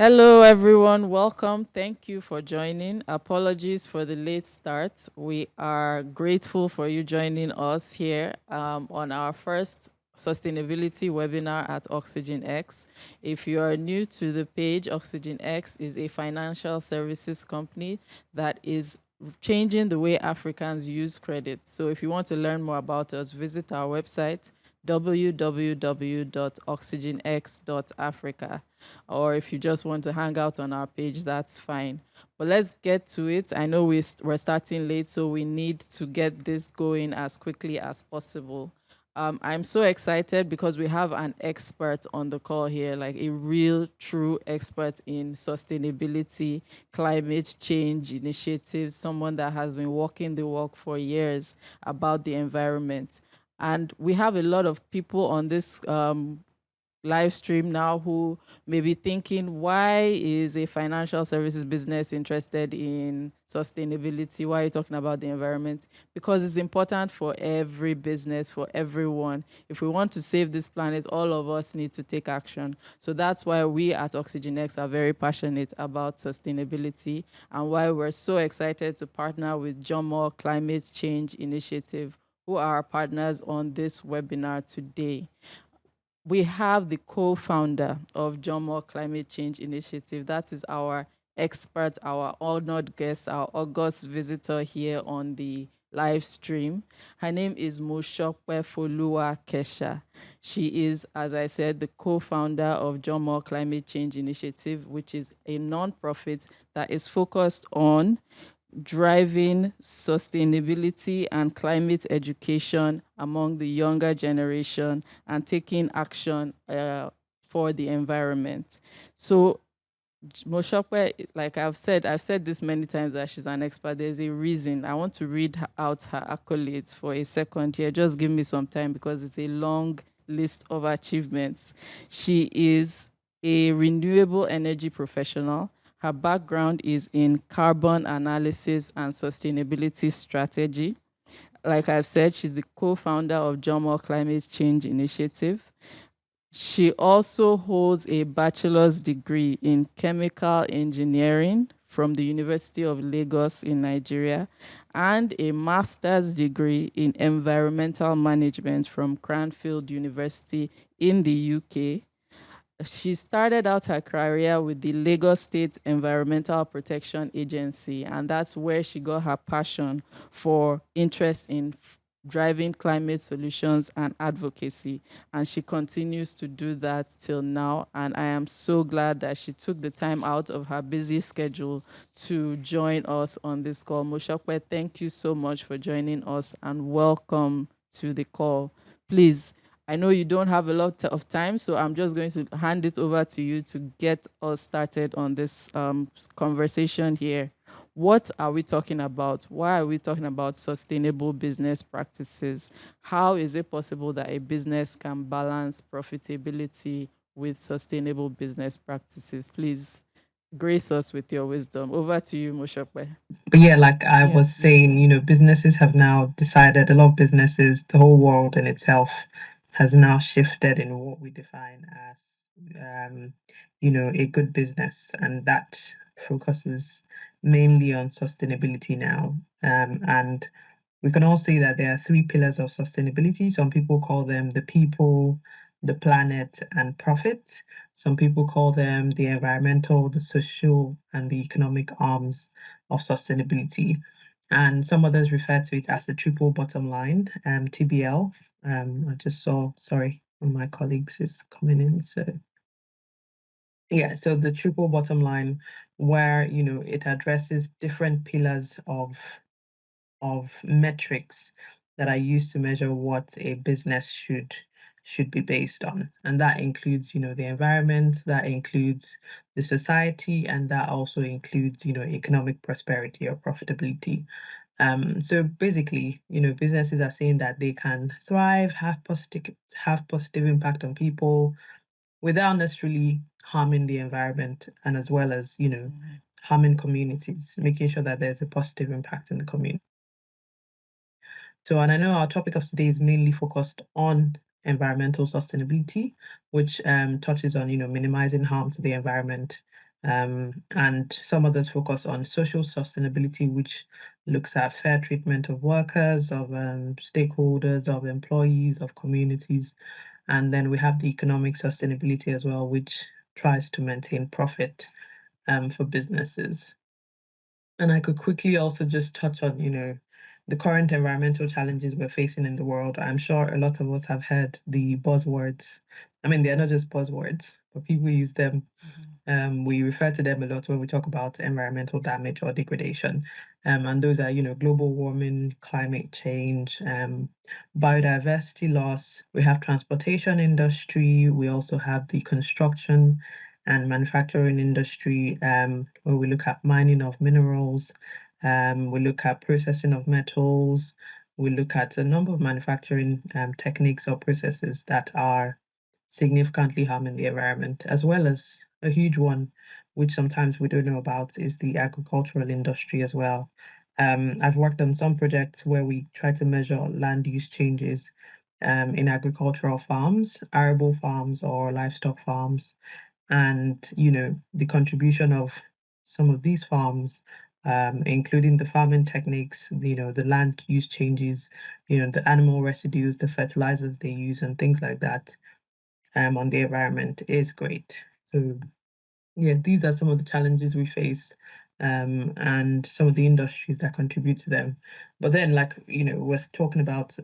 Hello, everyone. Welcome. Thank you for joining. Apologies for the late start. We are grateful for you joining us here on our first sustainability webinar at Oxygen X. If you are new to the page, Oxygen X is a financial services company that is changing the way Africans use credit. So if you want to learn more about us, visit our website www.oxygenx.africa, or if you just want to hang out on our page, that's fine. But let's get to it. I know we're starting late, so we need to get this going as quickly as possible. I'm so excited because we have an expert on the call here, like a real, true expert in sustainability, climate change initiatives, someone that has been walking the walk for years about the environment. And we have a lot of people on this live stream now who may be thinking, why is a financial services business interested in sustainability? Why are you talking about the environment? Because it's important for every business, for everyone. If we want to save this planet, all of us need to take action. So that's why we at OxygenX are very passionate about sustainability, and why we're so excited to partner with Jomo Climate Change Initiative, who are our partners on this webinar today. We have the co-founder of Jomo Climate Change Initiative. That is our expert, our honored guest, our august visitor here on the live stream. Her name is Mosope Kesha. She is, as I said, the co-founder of Jomo Climate Change Initiative, which is a non-profit that is focused on driving sustainability and climate education among the younger generation and taking action for the environment. So Mosope, like I've said this many times that she's an expert. There's a reason. I want to read out her accolades for a second here. Just give me some time because it's a long list of achievements. She is a renewable energy professional. Her background is in carbon analysis and sustainability strategy. Like I've said, she's the co-founder of Jomo Climate Change Initiative. She also holds a bachelor's degree in chemical engineering from the University of Lagos in Nigeria, and a master's degree in environmental management from Cranfield University in the UK. She started out her career with the Lagos State Environmental Protection Agency, and that's where she got her passion for interest in driving climate solutions and advocacy. And she continues to do that till now. And I am so glad that she took the time out of her busy schedule to join us on this call. Mosope, thank you so much for joining us and welcome to the call. Please, I know you don't have a lot of time, so I'm just going to hand it over to you to get us started on this conversation here. What are we talking about? Why are we talking about sustainable business practices? How is it possible that a business can balance profitability with sustainable business practices? Please grace us with your wisdom. Over to you, Mosope. But yeah, like I was saying, businesses have now decided, a lot of businesses, the whole world in itself has now shifted in what we define as, a good business. And that focuses mainly on sustainability now. And we can all see that there are three pillars of sustainability. Some people call them the people, the planet, and profit. Some people call them the environmental, the social, and the economic arms of sustainability. And some others refer to it as the triple bottom line, TBL. I just saw, sorry, one of my colleagues is coming in. So yeah, so the triple bottom line, where it addresses different pillars of metrics that are used to measure what a business should be based on. And that includes, the environment, that includes the society, and that also includes, economic prosperity or profitability. So basically, businesses are saying that they can thrive, have positive impact on people without necessarily harming the environment, and as well as, harming communities, making sure that there's a positive impact in the community. So, and I know our topic of today is mainly focused on environmental sustainability, which touches on, minimizing harm to the environment and some others focus on social sustainability, which looks at fair treatment of workers, of stakeholders, of employees, of communities. And then we have the economic sustainability as well, which tries to maintain profit for businesses. And I could quickly also just touch on, the current environmental challenges we're facing in the world. I'm sure a lot of us have heard the buzzwords. I mean, they're not just buzzwords, but people use them. We refer to them a lot when we talk about environmental damage or degradation. And those are, global warming, climate change, biodiversity loss. We have transportation industry. We also have the construction and manufacturing industry, where we look at mining of minerals. We look at processing of metals. We look at a number of manufacturing techniques or processes that are significantly harming the environment, as well as a huge one, which sometimes we don't know about, is the agricultural industry as well. I've worked on some projects where we try to measure land use changes in agricultural farms, arable farms, or livestock farms, and the contribution of some of these farms, including the farming techniques, the land use changes, the animal residues, the fertilizers they use, and things like that, on the environment is great. So yeah, these are some of the challenges we face, and some of the industries that contribute to them. But then, like, we're talking about,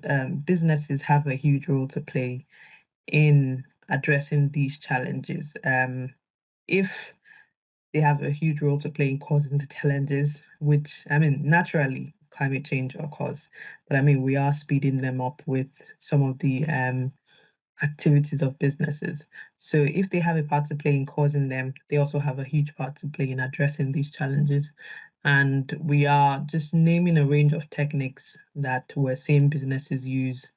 businesses have a huge role to play in addressing these challenges. If they have a huge role to play in causing the challenges, which, I mean, naturally climate change occurs, but I mean, we are speeding them up with some of the activities of businesses. So if they have a part to play in causing them, they also have a huge part to play in addressing these challenges. And we are just naming a range of techniques that we're seeing businesses use,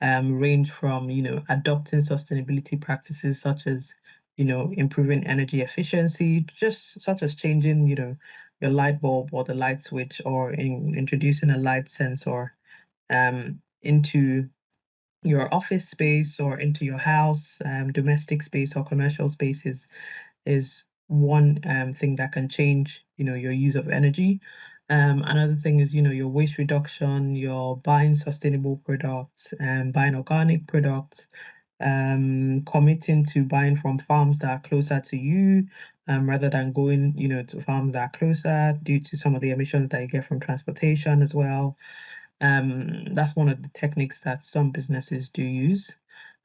range from, adopting sustainability practices such as, improving energy efficiency, just such as changing, your light bulb or the light switch, or introducing a light sensor into your office space or into your house, domestic space or commercial spaces, is one thing that can change, your use of energy. Another thing is, your waste reduction, your buying sustainable products, buying organic products, committing to buying from farms that are closer to you, rather than going, to farms that are closer due to some of the emissions that you get from transportation as well. That's one of the techniques that some businesses do use.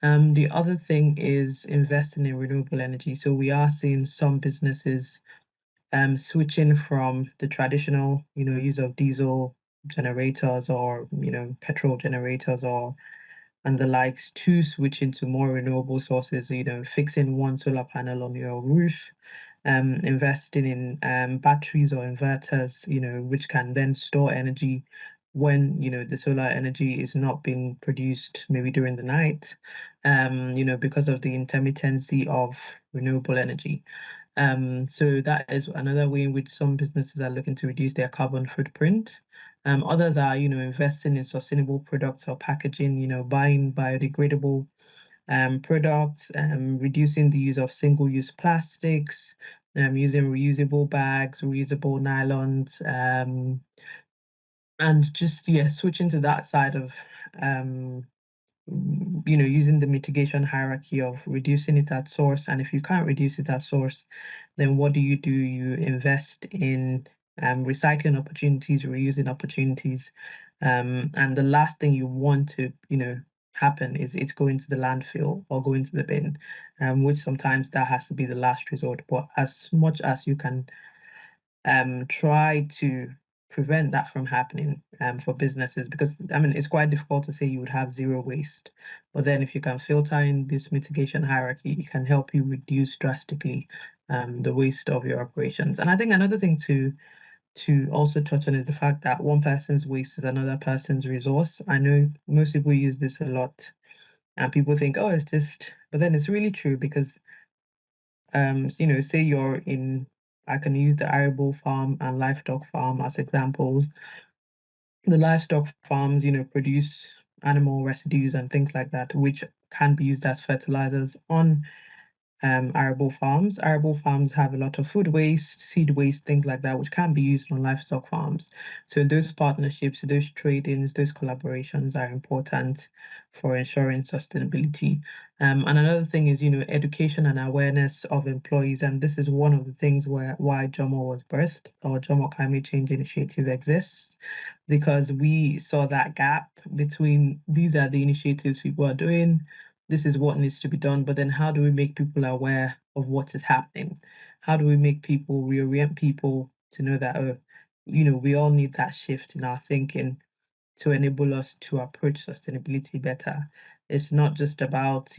The other thing is investing in renewable energy. So we are seeing some businesses switching from the traditional, use of diesel generators, or petrol generators, or and the likes, to switch into more renewable sources, fixing one solar panel on your roof, investing in batteries or inverters, which can then store energy when, the solar energy is not being produced, maybe during the night, because of the intermittency of renewable energy. So that is another way in which some businesses are looking to reduce their carbon footprint. Others are, investing in sustainable products or packaging, buying biodegradable products, reducing the use of single-use plastics, using reusable bags, reusable nylons, and just, yeah, switching to that side of, using the mitigation hierarchy of reducing it at source. And if you can't reduce it at source, then what do? You invest in recycling opportunities, reusing opportunities. And the last thing you want to, happen is it's going to the landfill or going to the bin, which sometimes that has to be the last resort. But as much as you can try to prevent that from happening, for businesses, because I mean, it's quite difficult to say you would have zero waste, but then if you can filter in this mitigation hierarchy, it can help you reduce drastically the waste of your operations. And I think another thing to also touch on is the fact that one person's waste is another person's resource. I know most people use this a lot, and people think, oh, it's just, but then it's really true, because say you're in, I can use the arable farm and livestock farm as examples. The livestock farms, produce animal residues and things like that, which can be used as fertilizers on arable farms. Arable farms have a lot of food waste, seed waste, things like that, which can be used on livestock farms. So those partnerships, those trade-ins, those collaborations are important for ensuring sustainability. And another thing is, education and awareness of employees. And this is one of the things why JOMO was birthed, or JOMO Climate Change Initiative exists, because we saw that gap between these are the initiatives people are doing, this is what needs to be done, but then how do we make people aware of what is happening? How do we make people reorient people to know that, oh, we all need that shift in our thinking to enable us to approach sustainability better. It's not just about,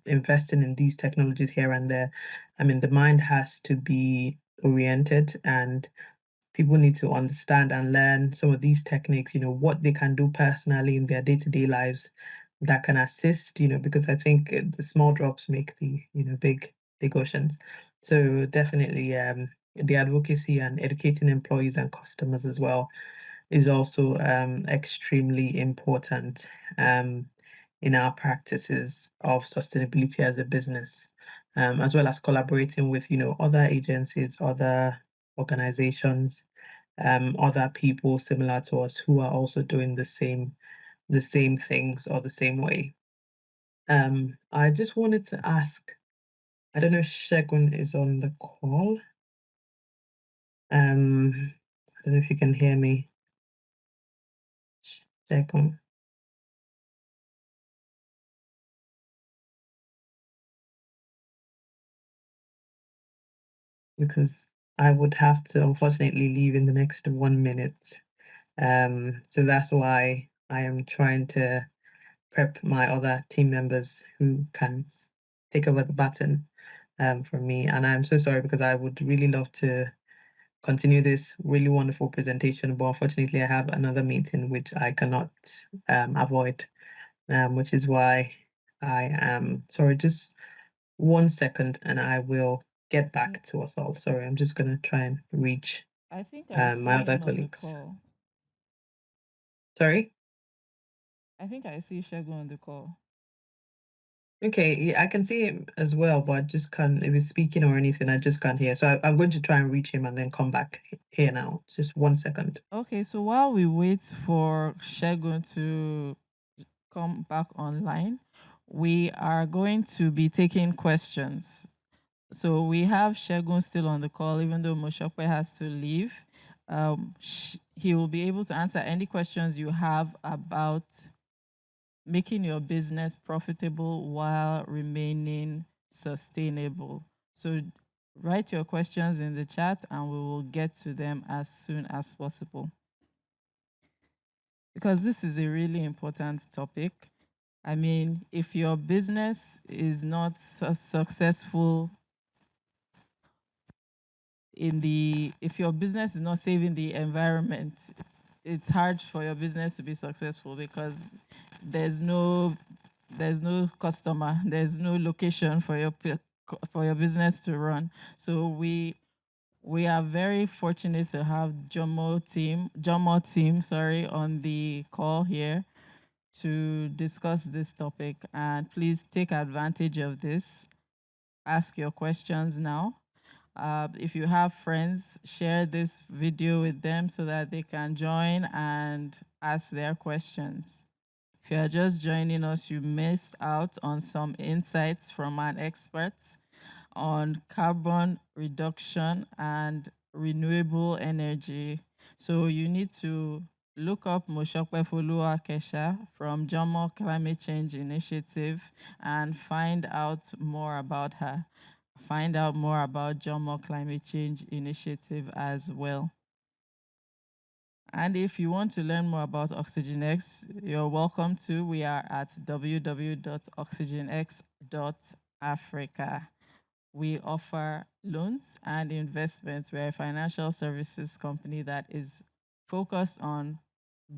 investing in these technologies here and there. I mean, the mind has to be oriented, and people need to understand and learn some of these techniques, what they can do personally in their day-to-day lives that can assist, because I think the small drops make the, big oceans. So definitely the advocacy and educating employees and customers as well is also extremely important in our practices of sustainability as a business, as well as collaborating with, other agencies, other organizations, other people similar to us who are also doing the same things or the same way. I just wanted to ask, I don't know if Shegun is on the call. I don't know if you can hear me, Shegun, because I would have to unfortunately leave in the next 1 minute. So that's why I am trying to prep my other team members who can take over the baton from me. And I'm so sorry because I would really love to continue this really wonderful presentation, but unfortunately I have another meeting which I cannot avoid, which is why I am sorry. Just 1 second and I will get back to us all. Sorry, I'm just going to try and reach I think I my see other him on the colleagues. call. Sorry? I think I see Shego on the call. Okay, yeah, I can see him as well, but I just can't, if he's speaking or anything, I just can't hear. So I'm going to try and reach him and then come back here now. Just 1 second. Okay, so while we wait for Shego to come back online, we are going to be taking questions. So we have Shegun still on the call, even though Mosope has to leave. He will be able to answer any questions you have about making your business profitable while remaining sustainable. So write your questions in the chat and we will get to them as soon as possible. Because this is a really important topic. I mean, if your business is not successful if your business is not saving the environment, it's hard for your business to be successful because there's no customer, there's no location for your business to run. So we are very fortunate to have Jomo team, on the call here to discuss this topic. And please take advantage of this. Ask your questions now. If you have friends, share this video with them so that they can join and ask their questions. If you are just joining us, you missed out on some insights from an expert on carbon reduction and renewable energy. So you need to look up Mosope Kesha from Jomo Climate Change Initiative and find out more about her. Find out more about Jomo Climate Change Initiative as well. And if you want to learn more about OxygenX, you're welcome to. We are at www.oxygenx.africa. We offer loans and investments. We're a financial services company that is focused on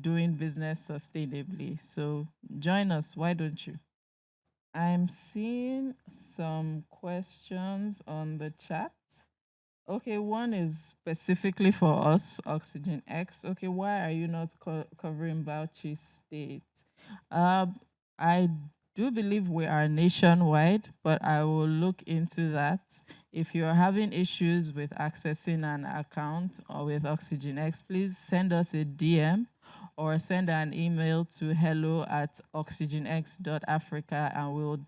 doing business sustainably. So join us. Why don't you? I'm seeing some questions on the chat. Okay, one is specifically for us, Oxygen X. Okay, why are you not covering Bauchi State? I do believe we are nationwide, but I will look into that. If you're having issues with accessing an account or with Oxygen X, please send us a DM or send an email to hello@oxygenx.africa, and we'll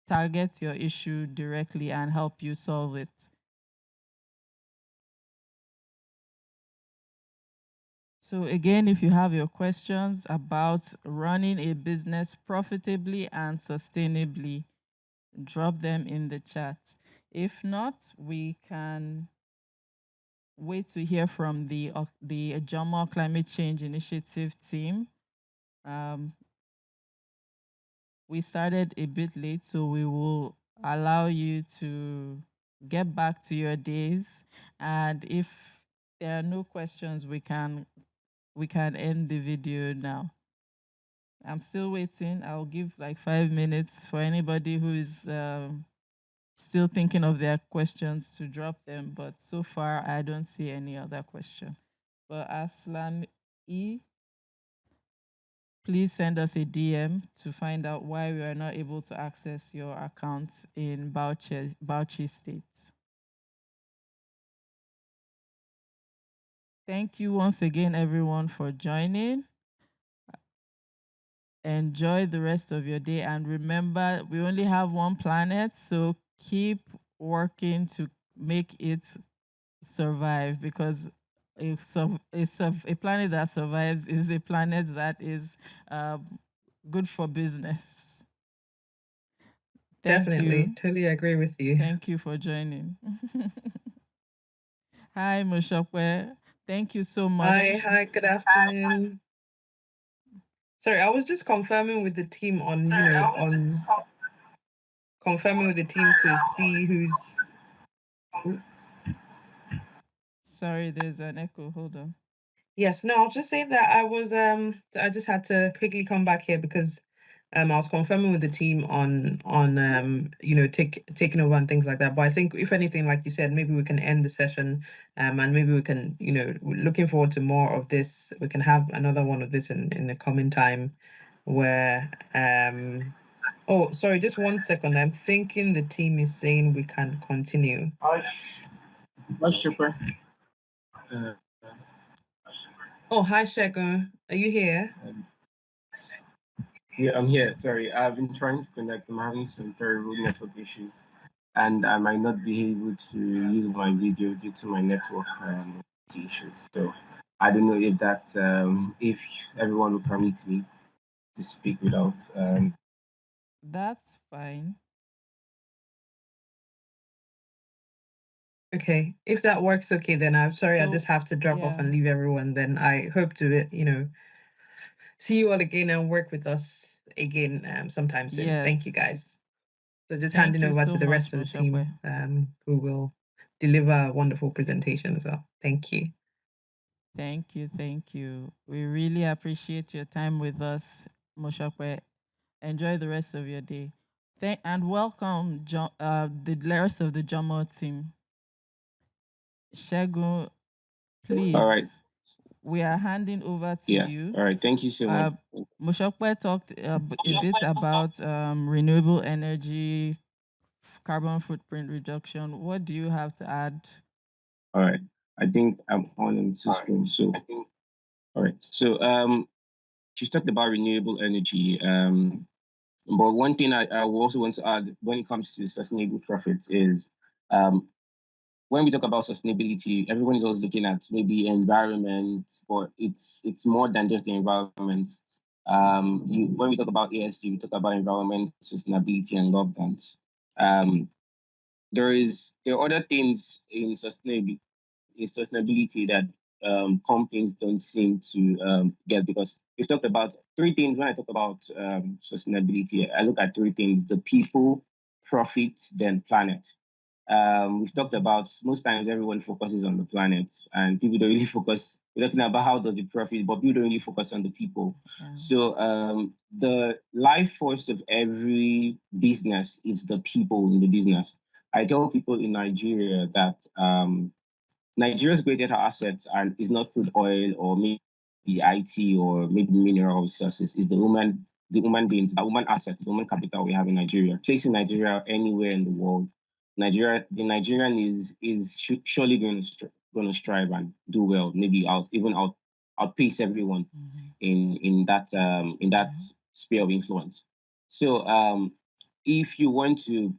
target your issue directly and help you solve it. So again, if you have your questions about running a business profitably and sustainably, drop them in the chat. If not, we can wait to hear from the Jomo Climate Change Initiative team. We started a bit late, so we will allow you to get back to your days. And if there are no questions, we can end the video now. I'm still waiting. I'll give like 5 minutes for anybody who is still thinking of their questions to drop them. But so far, I don't see any other question. But Aslan E, please send us a DM to find out why we are not able to access your accounts in Bauchi State. Thank you once again, everyone, for joining. Enjoy the rest of your day. And remember, we only have one planet, so keep working to make it survive, because a planet that survives is a planet that is good for business. Thank Definitely, you. totally agree with you. Thank you for joining. Hi, Mosope. Thank you so much. Hi, good afternoon. Sorry, I was just confirming with the team on, confirming with the team to see who's. Sorry, there's an echo. Hold on. Yes, no, I'll just say that I just had to quickly come back here because I was confirming with the team on taking over and things like that. But I think if anything, like you said, maybe we can end the session, and maybe we can, we're looking forward to more of this. We can have another one of this in the coming time, where oh, sorry, just 1 second. I'm thinking the team is saying we can continue. Oh, hi, Shegun. Are you here? Yeah, I'm here. Sorry, I've been trying to connect. I'm having some terrible network issues, and I might not be able to use my video due to my network issues. So I don't know if that if everyone will permit me to speak without. That's fine. Okay, if that works, okay, then I'm sorry, I So, just have to drop off yeah. and leave everyone. Then I hope to, see you all again and work with us again sometime soon. Thank you, Yes. guys. So just Thank handing you over so to the rest much, of the team Mosope. who will deliver a wonderful presentation as well. Thank you. Thank you. Thank you. We really appreciate your time with us, Mosope. Enjoy the rest of your day. And welcome the rest of the Jomo team. Shegun, please. All right. We are handing over to Yes. you. All right. Thank you so much. Mosope talked a bit about renewable energy, carbon footprint reduction. What do you have to add? All right. I think I'm on two screens. So, all right. So, she's talked about renewable energy. But one thing I also want to add when it comes to sustainable profits is when we talk about sustainability, everyone is always looking at maybe environment, but it's more than just the environment. When we talk about ESG, we talk about environment, sustainability, and governance. There are other things in sustainability that companies don't seem to get, because we've talked about three things. When I talk about sustainability, I look at three things: the people, profit, then planet. We've talked about most times everyone focuses on the planet and people don't really focus. We're talking about how does the profit, but people don't really focus on the people. Yeah. So the life force of every business is the people in the business. I tell people in Nigeria that Nigeria's greatest assets is not crude oil or maybe IT or maybe mineral resources, is the women the human beings, the human assets, the human capital we have in Nigeria. Placing Nigeria anywhere in the world, the Nigerian is surely going to strive and do well. Maybe outpace everyone in that sphere of influence. So if you want to,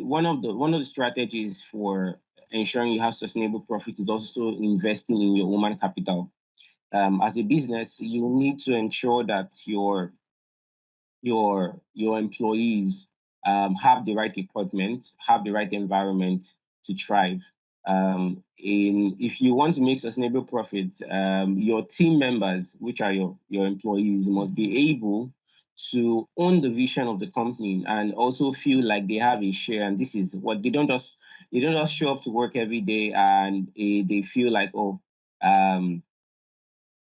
one of the strategies for ensuring you have sustainable profit is also investing in your human capital. As a business, you need to ensure that your employees have the right equipment, have the right environment to thrive. If you want to make sustainable profits, your team members, which are your employees, must be able to own the vision of the company and also feel like they have a share. And this is what they don't just show up to work every day and they feel like, oh,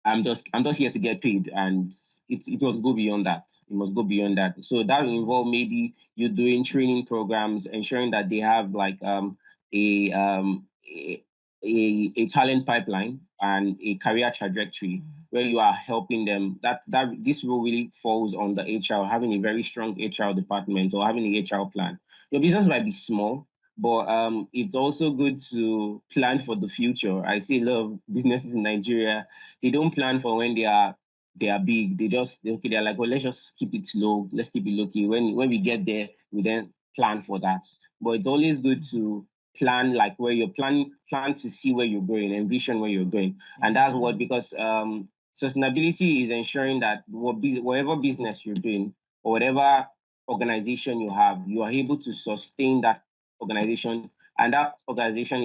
I'm just here to get paid, and it must go beyond that. It must go beyond that. So that will involve maybe you doing training programs, ensuring that they have like a, um, a a talent pipeline and a career trajectory where you are helping them. That this role really falls on the HR, having a very strong HR department or having an HR plan. Your business might be small, but it's also good to plan for the future. I see a lot of businesses in Nigeria, they don't plan for when they are big. They're like, well, let's just keep it low. Let's keep it low key. When we get there, we then plan for that. But it's always good to plan like where you're plan to see where you're going, envision where you're going. And that's what, because sustainability is ensuring that whatever business you're doing or whatever organization you have, you are able to sustain that organization, and that organization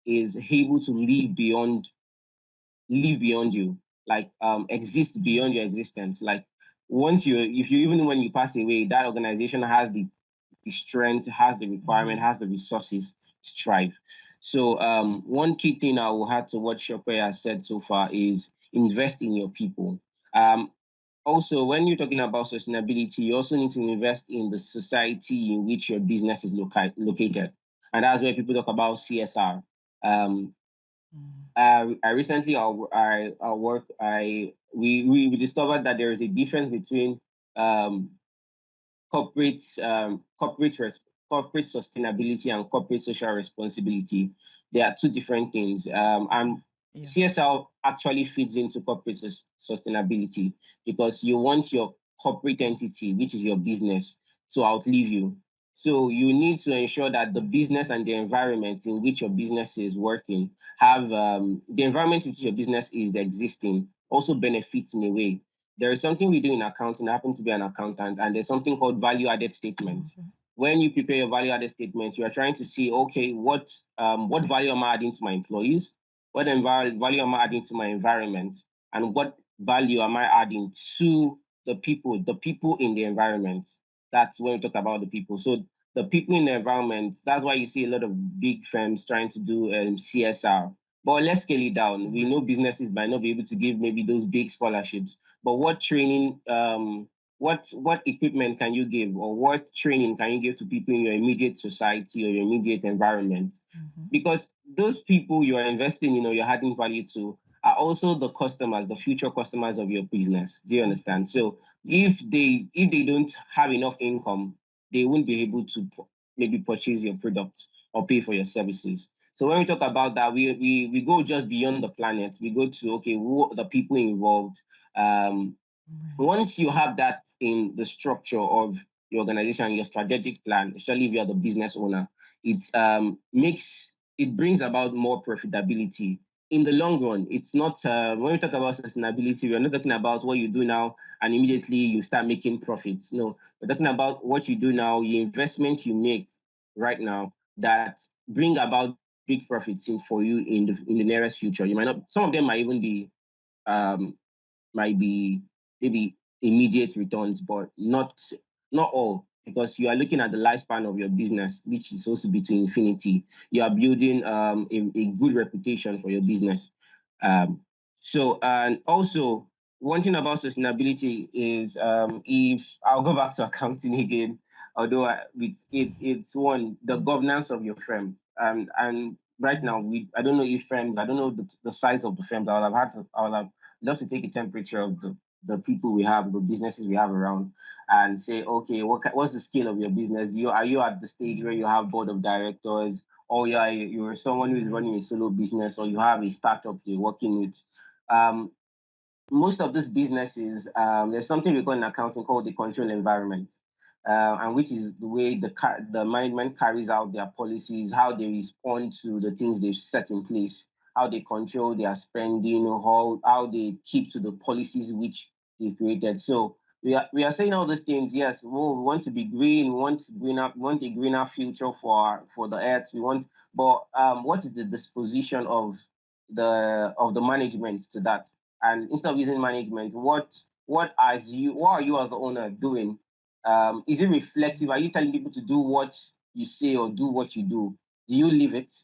is able to live beyond you, like exist beyond your existence. Like even when you pass away, that organization has the strength, has the requirement, has the resources to thrive. So one key thing I will add to what Shokwe has said so far is invest in your people. Also, when you're talking about sustainability, you also need to invest in the society in which your business is located. And that's where people talk about CSR. I recently, we discovered that there is a difference between corporate sustainability and corporate social responsibility. They are two different things. And CSR actually feeds into corporate sustainability because you want your corporate entity, which is your business, to outlive you. So you need to ensure that the business and the environment in which your business is working have the environment in which your business is existing also benefits in a way. There is something we do in accounting. I happen to be an accountant, and there's something called value-added statements. When you prepare your value-added statement, you are trying to see, okay, what value am I adding to my employees? What value am I adding to my environment? And what value am I adding to the people in the environment? That's when we talk about the people. So the people in the environment, that's why you see a lot of big firms trying to do CSR. But let's scale it down. We know businesses might not be able to give maybe those big scholarships, but what training, what equipment can you give, or what training can you give to people in your immediate society or your immediate environment? Because those people you are investing in or you're adding value to are also the customers, the future customers of your business. Do you understand? So if they don't have enough income, they won't be able to maybe purchase your product or pay for your services. So when we talk about that, we go just beyond the planet. We go to, okay, who are the people involved? Once you have that in the structure of your organization, your strategic plan, especially if you're the business owner, it brings about more profitability in the long run. It's not when we talk about sustainability, we're not talking about what you do now and immediately you start making profits. No, we're talking about what you do now, the investments you make right now that bring about big profits in for you in the nearest future. You might not. Some of them might even be maybe immediate returns, but not all, because you are looking at the lifespan of your business, which is supposed to be to infinity. You are building a good reputation for your business. So, and also one thing about sustainability is if I'll go back to accounting again, although it's the governance of your firm. And right now I don't know if firms, I don't know the size of the firms. I would have loved to take a temperature of the people we have, the businesses we have around, and say, okay, what's the scale of your business? Are you at the stage where you have board of directors, or you're someone who is running a solo business, or you have a startup you're working with? Most of these businesses, there's something we call in accounting called the control environment, and which is the way the management carries out their policies, how they respond to the things they've set in place, how they control their spending, how they keep to the policies which they've created. So we are saying all these things. Yes, well, we want to be green. We want a greener future for the earth. But what is the disposition of the management to that? And instead of using management, what are you as the owner doing? Is it reflective? Are you telling people to do what you say or do what you do? Do you live it?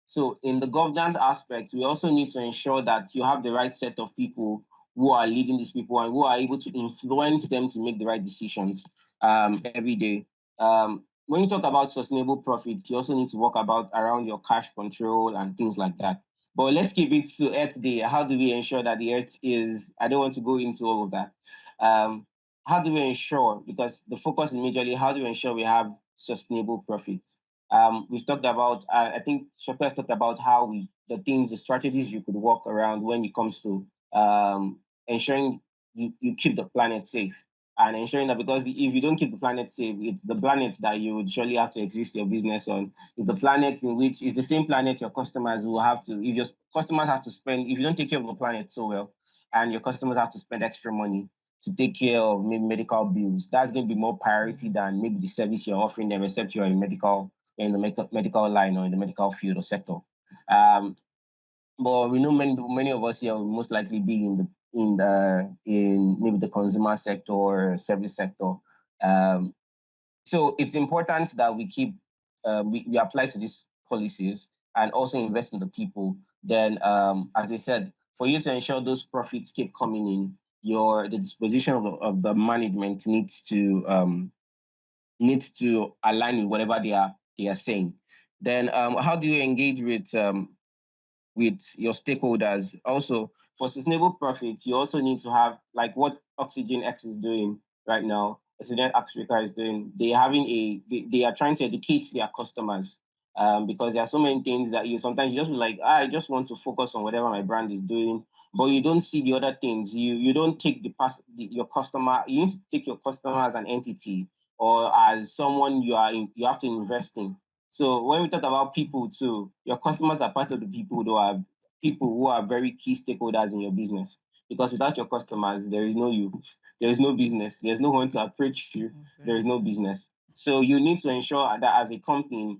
So in the governance aspect, we also need to ensure that you have the right set of people who are leading these people and who are able to influence them to make the right decisions every day. When you talk about sustainable profits, you also need to work about around your cash control and things like that. But let's keep it to Earth Day. How do we ensure that the Earth is? I don't want to go into all of that. How do we ensure? Because the focus is majorly how do we ensure we have sustainable profits? We've talked about. I think Shopper has talked about how the strategies you could work around when it comes to ensuring you keep the planet safe and ensuring that, because if you don't keep the planet safe, it's the planet that you would surely have to exist your business on. It's the planet in which is the same planet your customers will have to, if your customers have to spend, if you don't take care of the planet so well, and your customers have to spend extra money to take care of maybe medical bills, that's going to be more priority than maybe the service you're offering them, except you're in the medical line or in the medical field or sector. But we know many of us here will most likely be in maybe the consumer sector or service sector. So it's important that we keep we apply to these policies and also invest in the people. Then, as we said, for you to ensure those profits keep coming in, the disposition of the management needs to align with whatever they are saying. Then, how do you engage with your stakeholders? Also, for sustainable profits, you also need to have like what Oxygen X is doing right now. Oxygen Africa is doing. They are trying to educate their customers because there are so many things that you sometimes you just be like, I just want to focus on whatever my brand is doing, but you don't see the other things. You don't take your customer. You need to take your customer as an entity or as someone you have to invest in. So when we talk about people too, your customers are part of the people who are very key stakeholders in your business. Because without your customers, there is no you, there is no business, there's no one to approach you, there is no business. So you need to ensure that as a company,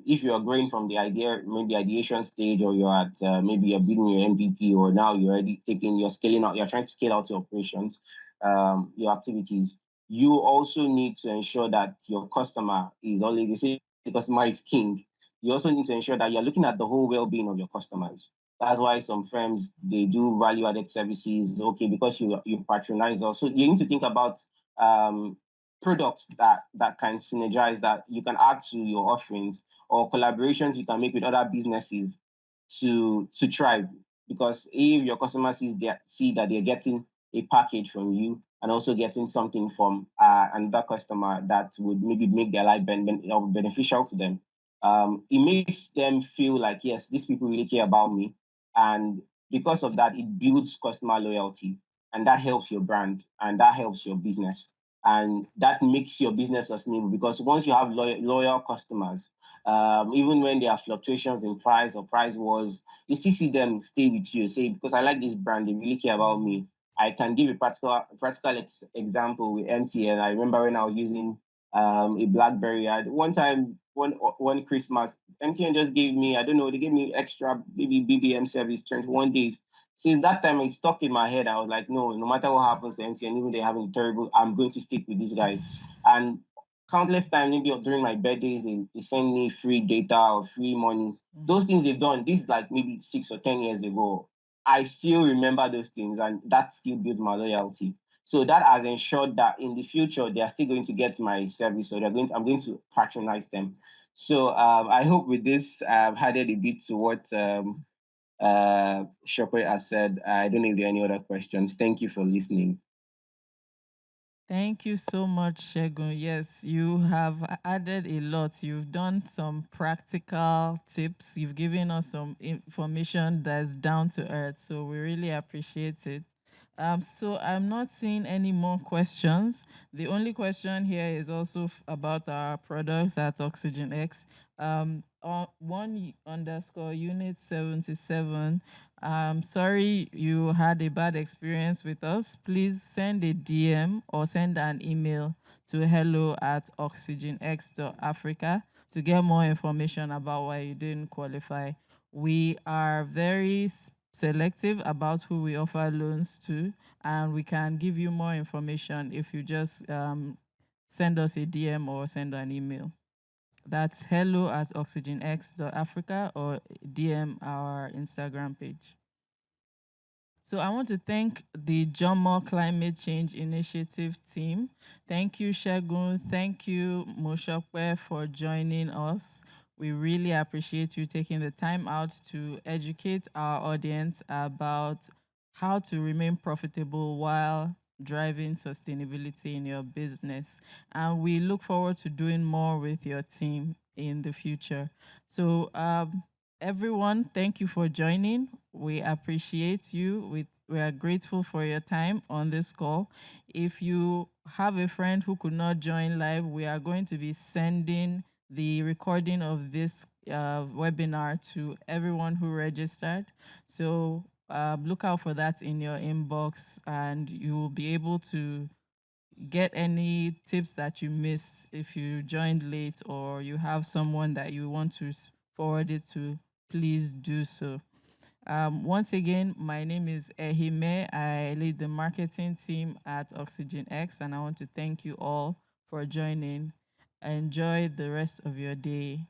if you are growing from the ideation stage, or you're at maybe you're building your MVP, or now you're scaling out, you're trying to scale out your operations, your activities. You also need to ensure that your customer is always, they say the customer is king. You also need to ensure that you're looking at the whole well-being of your customers. That's why some firms, they do value-added services. Okay, because you patronize us. So you need to think about products that can synergize, that you can add to your offerings, or collaborations you can make with other businesses to thrive. Because if your customers see that they're getting a package from you and also getting something from another customer that would maybe make their life beneficial to them, it makes them feel like, yes, these people really care about me. And because of that, it builds customer loyalty, and that helps your brand, and that helps your business. And that makes your business sustainable, because once you have loyal customers, even when there are fluctuations in price or price wars, you still see them stay with you. Say, because I like this brand, they really care about me. I can give a practical example with MTN. I remember when I was using a BlackBerry. One time, one Christmas, MTN just gave me, I don't know, they gave me extra maybe BBM service 21 days. Since that time, it stuck in my head. I was like, no matter what happens to MTN, even they're having terrible, I'm going to stick with these guys. And countless times, maybe during my birthdays, they send me free data or free money. Those things they've done, this is like maybe 6 or 10 years ago. I still remember those things, and that still builds my loyalty. So that has ensured that in the future, they are still going to get my service, or I'm going to patronize them. So I hope with this, I've added a bit to what Shopper has said. I don't know if there are any other questions. Thank you for listening. Thank you so much, Shegun. Yes, you have added a lot. You've done some practical tips. You've given us some information that's down to earth. So we really appreciate it. So I'm not seeing any more questions. The only question here is also about our products at Oxygen X. One underscore unit 77. Sorry you had a bad experience with us. Please send a DM or send an email to hello@oxygenx.africa to get more information about why you didn't qualify. We are very selective about who we offer loans to, and we can give you more information if you just send us a DM or send an email. That's hello@oxygenx.africa or DM our Instagram page. So I want to thank the Jomo Climate Change Initiative team. Thank you, Shegun. Thank you, Mosope, for joining us. We really appreciate you taking the time out to educate our audience about how to remain profitable while driving sustainability in your business. And we look forward to doing more with your team in the future. So everyone, thank you for joining. We appreciate you. We are grateful for your time on this call. If you have a friend who could not join live, we are going to be sending the recording of this webinar to everyone who registered. So look out for that in your inbox, and you will be able to get any tips that you missed if you joined late or you have someone that you want to forward it to. Please do so. Once again, my name is Ehime. I lead the marketing team at Oxygen X, and I want to thank you all for joining. Enjoy the rest of your day.